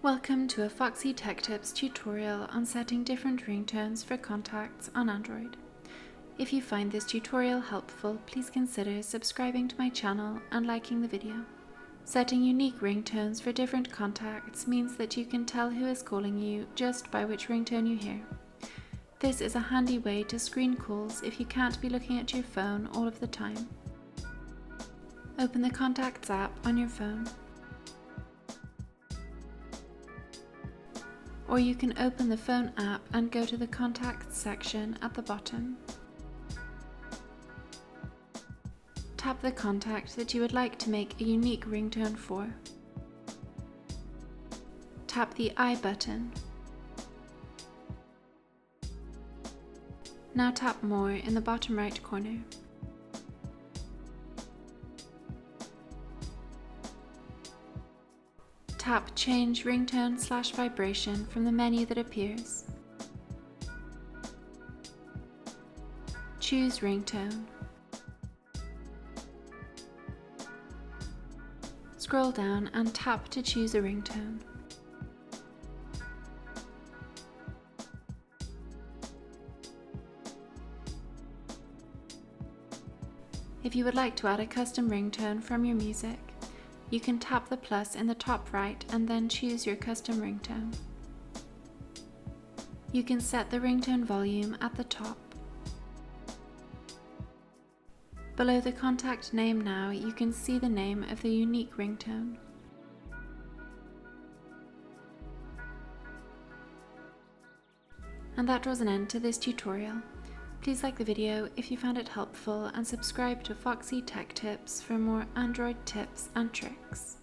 Welcome to a Foxy Tech Tips tutorial on setting different ringtones for contacts on Android. If you find this tutorial helpful, please consider subscribing to my channel and liking the video. Setting unique ringtones for different contacts means that you can tell who is calling you just by which ringtone you hear. This is a handy way to screen calls if you can't be looking at your phone all of the time. Open the Contacts app on your phone. Or you can open the phone app and go to the Contacts section at the bottom. Tap the contact that you would like to make a unique ringtone for. Tap the I button. Now tap More in the bottom right corner. Tap Change Ringtone/Vibration from the menu that appears. Choose Ringtone. Scroll down and tap to choose a ringtone. If you would like to add a custom ringtone from your music, you can tap the plus in the top right and then choose your custom ringtone. You can set the ringtone volume at the top. Below the contact name now, you can see the name of the unique ringtone. And that draws an end to this tutorial. Please like the video if you found it helpful and subscribe to Foxy Tech Tips for more Android tips and tricks.